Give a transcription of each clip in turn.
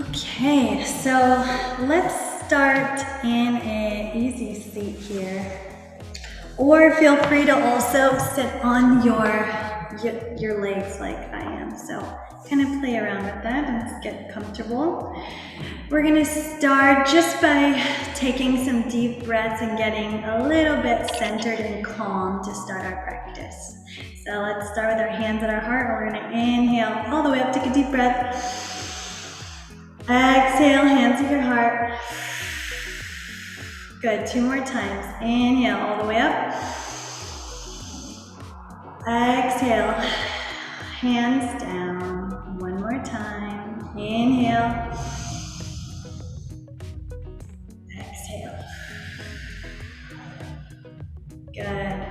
Okay, so let's start in an easy seat here. Or feel free to also sit on your legs like I am. So kind of play around with that and let's get comfortable. We're gonna start just by taking some deep breaths and getting a little bit centered and calm to start our practice. So let's start with our hands at our heart. We're gonna inhale all the way up, take a deep breath. Exhale, hands at your heart. Good, 2 more times. Inhale all the way up. Exhale, hands down. 1 more time. Inhale. Exhale. Good.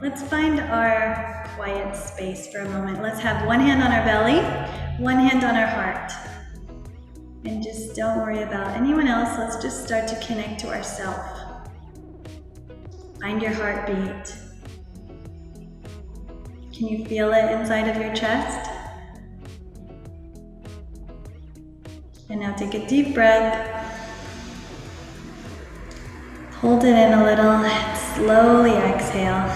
Let's find our quiet space for a moment. Let's have one hand on our belly, one hand on our heart. And just don't worry about anyone else. Let's just start to connect to ourselves. Find your heartbeat. Can you feel it inside of your chest? And now take a deep breath. Hold it in a little and slowly exhale.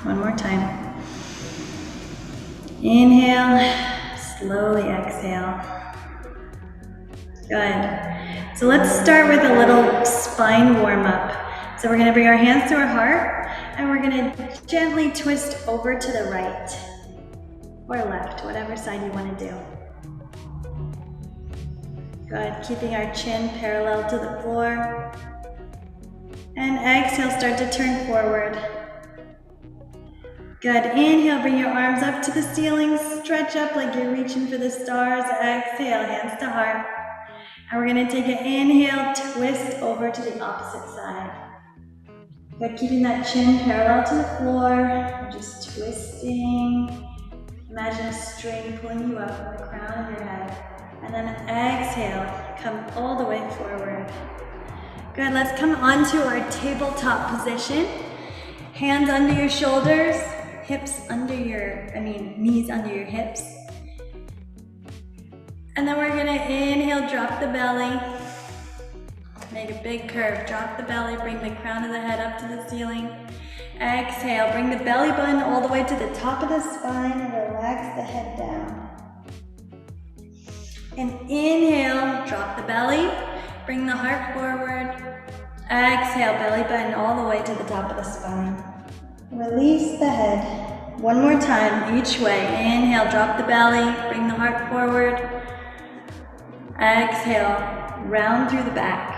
One more time. Inhale, slowly exhale. Good. So let's start with a little spine warm up. So we're gonna bring our hands to our heart and we're gonna gently twist over to the right or left, whatever side you wanna do. Good, keeping our chin parallel to the floor. And exhale, start to turn forward. Good, inhale, bring your arms up to the ceiling, stretch up like you're reaching for the stars. Exhale, hands to heart. And we're gonna take an inhale, twist over to the opposite side. Good, keeping that chin parallel to the floor, just twisting. Imagine a string pulling you up from the crown of your head. And then exhale, come all the way forward. Good, let's come onto our tabletop position. Hands under your shoulders, knees under your hips. And then we're gonna inhale, drop the belly. Make a big curve, drop the belly, bring the crown of the head up to the ceiling. Exhale, bring the belly button all the way to the top of the spine and relax the head down. And inhale, drop the belly, bring the heart forward. Exhale, belly button all the way to the top of the spine. Release the head. One more time, each way. Inhale, drop the belly, bring the heart forward. Exhale, round through the back.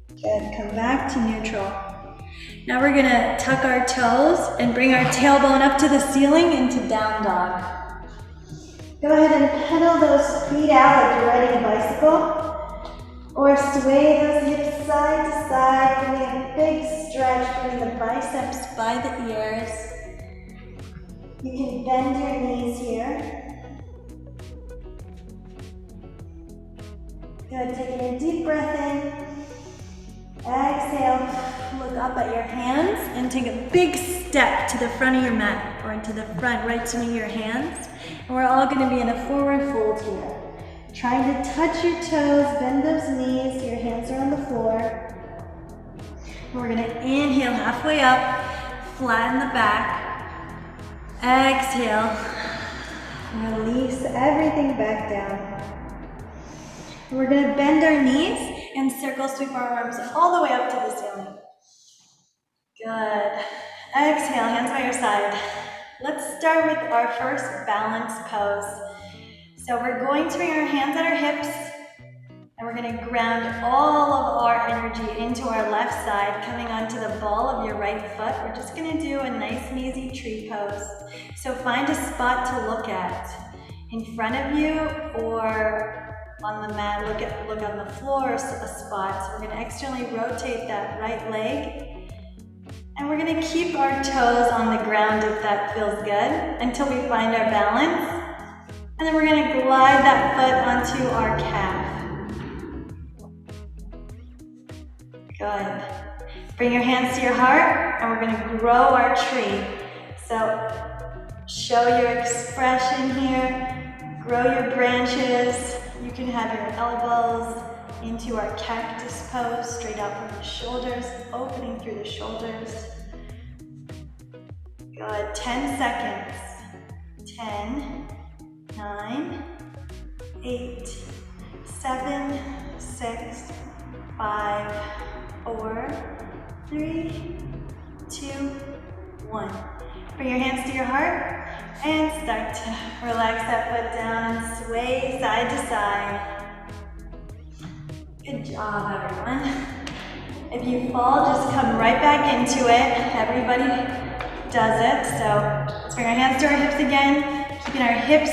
Good, come back to neutral. Now we're gonna tuck our toes and bring our tailbone up to the ceiling into down dog. Go ahead and pedal those feet out like you're riding a bicycle. Or sway those hips side to side, giving a big stretch, bring the biceps by the ears. You can bend your knees here. Good, taking a deep breath in. Exhale, look up at your hands and take a big step to the front of your mat or into the front, right to your hands. And we're all gonna be in a forward fold here. Trying to touch your toes, bend those knees, your hands are on the floor. And we're gonna inhale halfway up, flatten the back. Exhale, release everything back down. And we're gonna bend our knees and circle sweep our arms all the way up to the ceiling. Good. Exhale, hands by your side. Let's start with our first balance pose. So we're going to bring our hands at our hips and we're gonna ground all of our energy into our left side, coming onto the ball of your right foot. We're just gonna do a nice and easy tree pose. So find a spot to look at in front of you or on the mat, look on the floor, a spot. So we're gonna externally rotate that right leg. And we're gonna keep our toes on the ground if that feels good until we find our balance. And then we're gonna glide that foot onto our calf. Good. Bring your hands to your heart and we're gonna grow our tree. So show your expression here. Grow your branches. You can have your elbows into our cactus pose, straight out from the shoulders, opening through the shoulders. Good, 10 seconds. 10, 9, 8, 7, 6, 5, 4, 3, 2, 1. Bring your hands to your heart and start to relax that foot down and sway side to side. Good job, everyone. If you fall, just come right back into it. Everybody does it. So let's bring our hands to our hips again, keeping our hips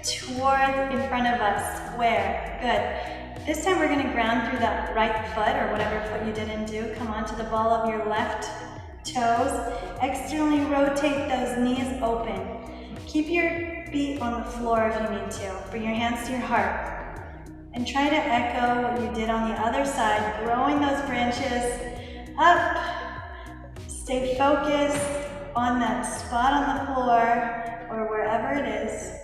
toward in front of us, square. Good. This time we're going to ground through that right foot or whatever foot you didn't do. Come onto the ball of your left toes. Externally rotate those knees open. Keep your feet on the floor if you need to. Bring your hands to your heart. And try to echo what you did on the other side, growing those branches up. Stay focused on that spot on the floor or wherever it is.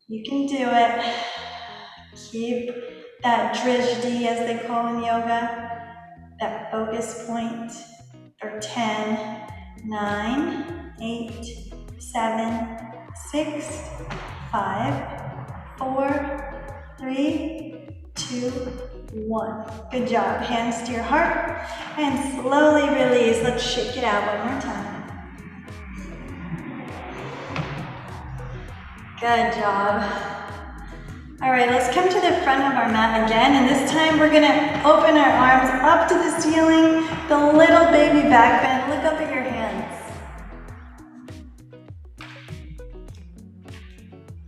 You can do it. Keep that drishti, as they call in yoga, that focus point for 10, 9, 8, 7, 6, 5, 4, 3, 2, 1. Good job. Hands to your heart and slowly release. Let's shake it out one more time. Good job. All right, let's come to the front of our mat again, and this time we're gonna open our arms up to the ceiling, the little baby back bend. Look up at your hands.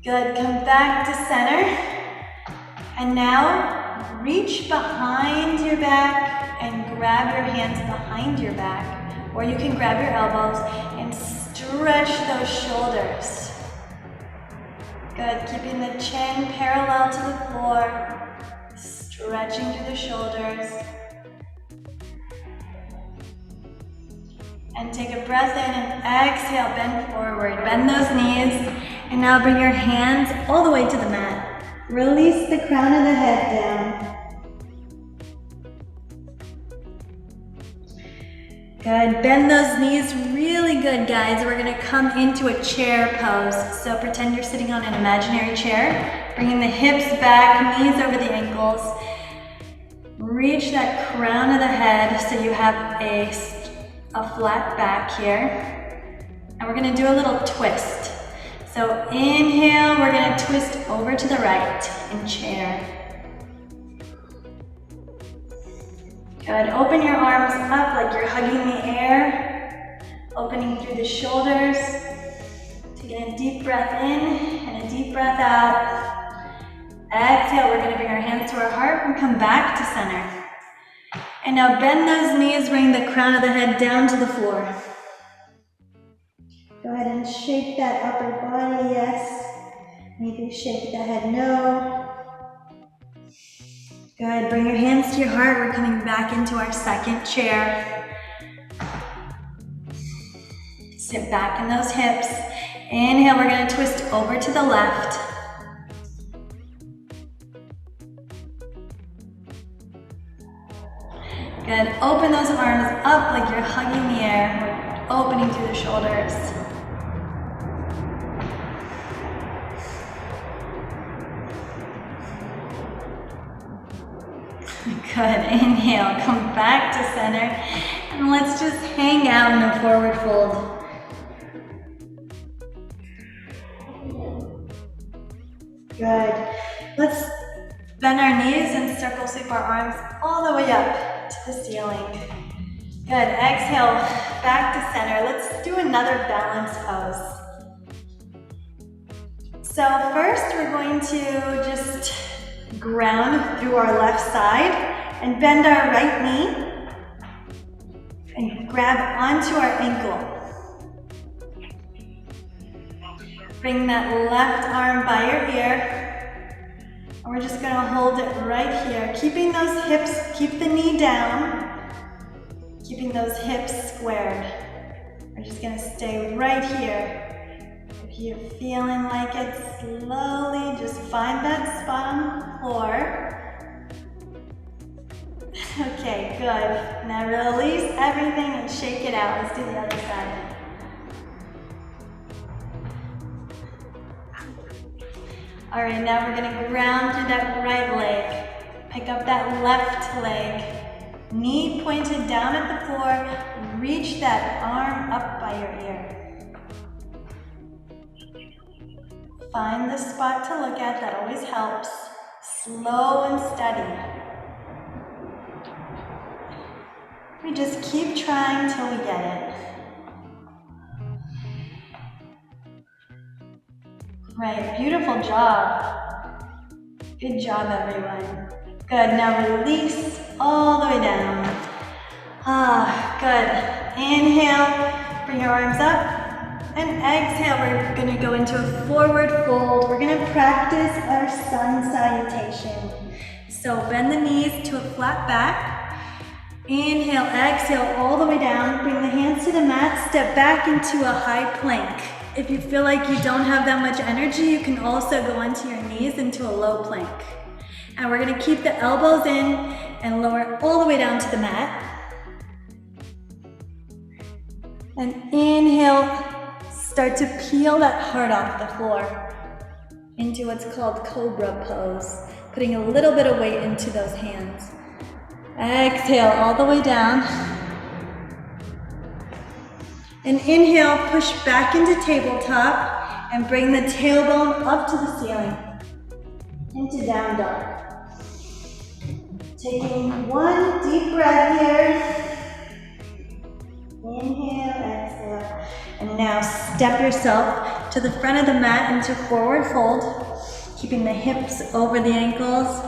Good, come back to center. And now reach behind your back and grab your hands behind your back, or you can grab your elbows and stretch those shoulders. Good, keeping the chin parallel to the floor, stretching through the shoulders. And take a breath in and exhale, bend forward, bend those knees. And now bring your hands all the way to the mat. Release the crown of the head down. Good, bend those knees really good, guys. We're gonna come into a chair pose. So pretend you're sitting on an imaginary chair, bringing the hips back, knees over the ankles. Reach that crown of the head so you have a flat back here. And we're gonna do a little twist. So inhale, we're gonna twist over to the right in chair. Good, open your arms up like you're hugging the air, opening through the shoulders. Taking a deep breath in and a deep breath out. Exhale, we're gonna bring our hands to our heart and come back to center. And now bend those knees, bring the crown of the head down to the floor. Go ahead and shake that upper body, yes. Maybe shake the head, no. Good, bring your hands to your heart. We're coming back into our second chair. Sit back in those hips. Inhale, we're gonna twist over to the left. Good, open those arms up like you're hugging the air, opening through the shoulders. Good, inhale, come back to center, and let's just hang out in a forward fold. Good, let's bend our knees and circle sweep our arms all the way up to the ceiling. Good, exhale, back to center. Let's do another balance pose. So first we're going to just ground through our left side and bend our right knee and grab onto our ankle. Bring that left arm by your ear. And we're just gonna hold it right here, keeping those hips, keep the knee down, keeping those hips squared. We're We're just gonna stay right here. If you're feeling like it, slowly just find that spot on the floor. Okay, good. Now release everything and shake it out. Let's do the other side. All right, now we're gonna ground through that right leg. Pick up that left leg. Knee pointed down at the floor. Reach that arm up by your ear. Find the spot to look at, that always helps. Slow and steady. We just keep trying till we get it. Great, beautiful job. Good job, everyone. Good, now release all the way down. Good. Inhale, bring your arms up. And exhale, we're gonna go into a forward fold. We're gonna practice our sun salutation. So bend the knees to a flat back. Inhale, exhale all the way down. Bring the hands to the mat, step back into a high plank. If you feel like you don't have that much energy, you can also go onto your knees into a low plank. And we're gonna keep the elbows in and lower all the way down to the mat. And inhale, start to peel that heart off the floor into what's called cobra pose, putting a little bit of weight into those hands. Exhale all the way down. And inhale, push back into tabletop and bring the tailbone up to the ceiling, into down dog. Taking one deep breath here. Inhale, exhale. And now step yourself to the front of the mat into forward fold, keeping the hips over the ankles.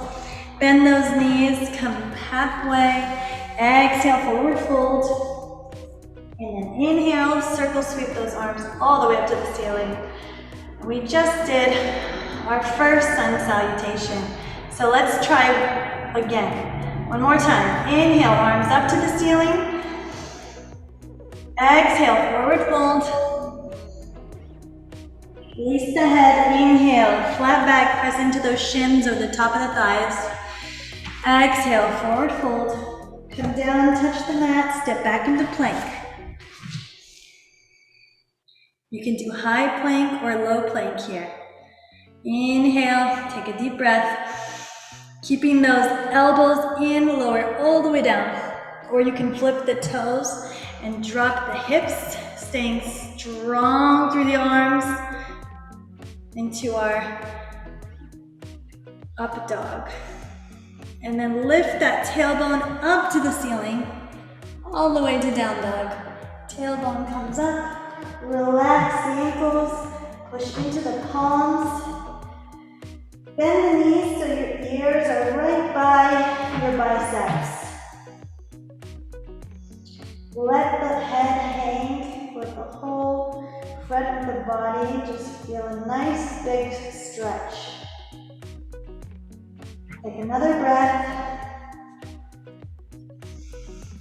Bend those knees, come halfway. Exhale, forward fold. And then inhale, circle sweep those arms all the way up to the ceiling. We just did our first sun salutation. So let's try again. One more time. Inhale, arms up to the ceiling. Exhale, forward fold. Release the head, inhale, flat back, press into those shins or the top of the thighs. Exhale, forward fold. Come down, touch the mat, step back into plank. You can do high plank or low plank here. Inhale, take a deep breath. Keeping those elbows in, lower all the way down. Or you can flip the toes and drop the hips, staying strong through the arms into our up dog. And then lift that tailbone up to the ceiling, all the way to down dog. Tailbone comes up, relax the ankles, push into the palms. Bend the knees so your ears are right by your biceps. Let the head hang with the whole front of the body. Just feel a nice big stretch. Take another breath.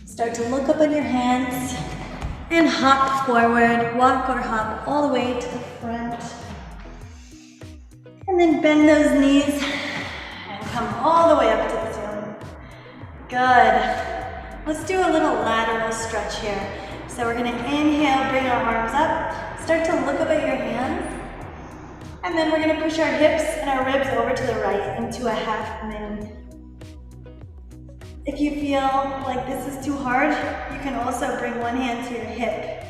Start to look up at your hands and hop forward. Walk or hop all the way to the front. And then bend those knees and come all the way up to the ceiling. Good. Let's do a little lateral stretch here. So we're gonna inhale, bring our arms up, start to look up at your hands, and then we're gonna push our hips and our ribs over to the right into a half moon. If you feel like this is too hard, you can also bring one hand to your hip.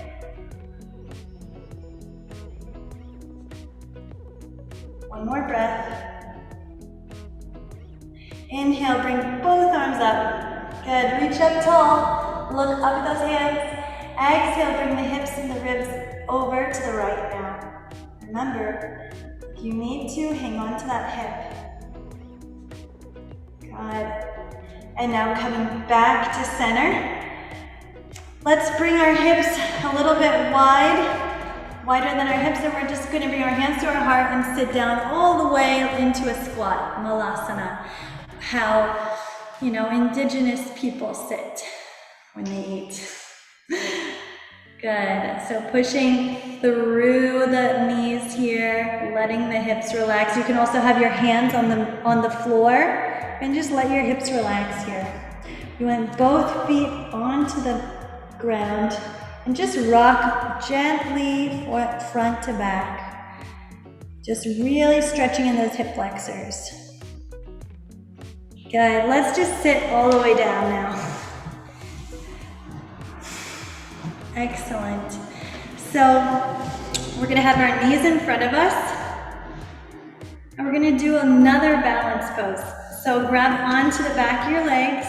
One more breath. Inhale, bring both arms up. Good, reach up tall, look up at those hands. Exhale, bring the hips and the ribs over to the right now. Remember, if you need to, hang on to that hip. Good. And now coming back to center. Let's bring our hips a little bit wider than our hips, and we're just gonna bring our hands to our heart and sit down all the way into a squat, malasana. How indigenous people sit when they eat. Good. So pushing through the knees here, letting the hips relax. You can also have your hands on the floor and just let your hips relax here. You want both feet onto the ground and just rock gently front to back. Just really stretching in those hip flexors. Good. Let's just sit all the way down now. Excellent. So we're gonna have our knees in front of us and we're gonna do another balance pose. So grab onto the back of your legs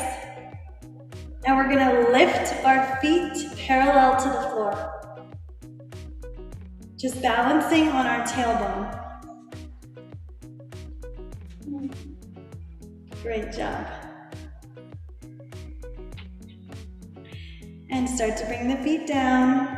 and we're gonna lift our feet parallel to the floor. Just balancing on our tailbone. Great job. And start to bring the feet down.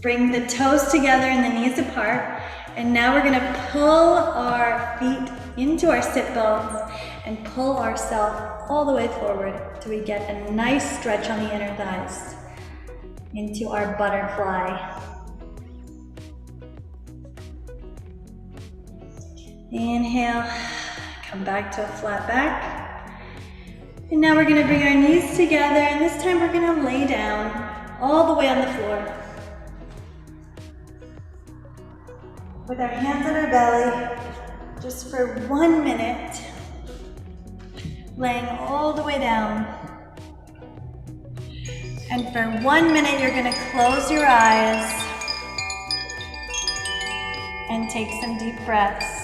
Bring the toes together and the knees apart. And now we're gonna pull our feet into our sit bones and pull ourselves all the way forward till we get a nice stretch on the inner thighs into our butterfly. Inhale, come back to a flat back. And now we're gonna bring our knees together and this time we're gonna lay down all the way on the floor. With our hands on our belly, just for 1 minute, laying all the way down. And for 1 minute, you're gonna close your eyes and take some deep breaths.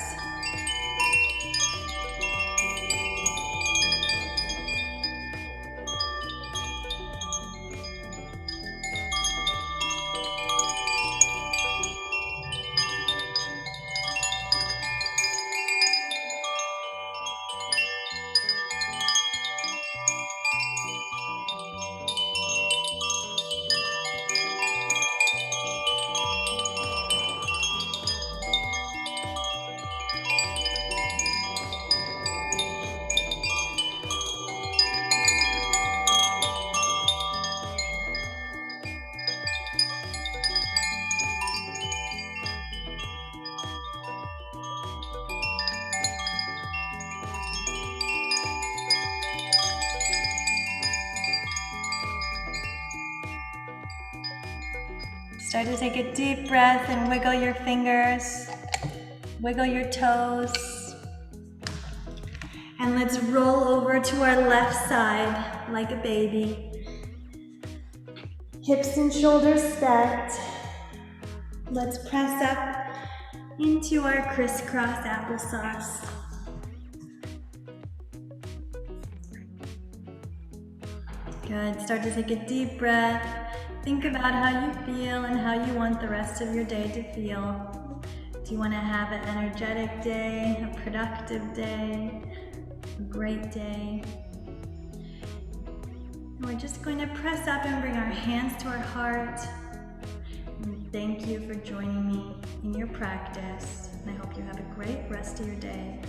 Start to take a deep breath and wiggle your fingers, wiggle your toes. And let's roll over to our left side like a baby. Hips and shoulders stacked. Let's press up into our crisscross applesauce. Good. Start to take a deep breath. Think about how you feel and how you want the rest of your day to feel. Do you want to have an energetic day, a productive day, a great day? And we're just going to press up and bring our hands to our heart. And thank you for joining me in your practice. And I hope you have a great rest of your day.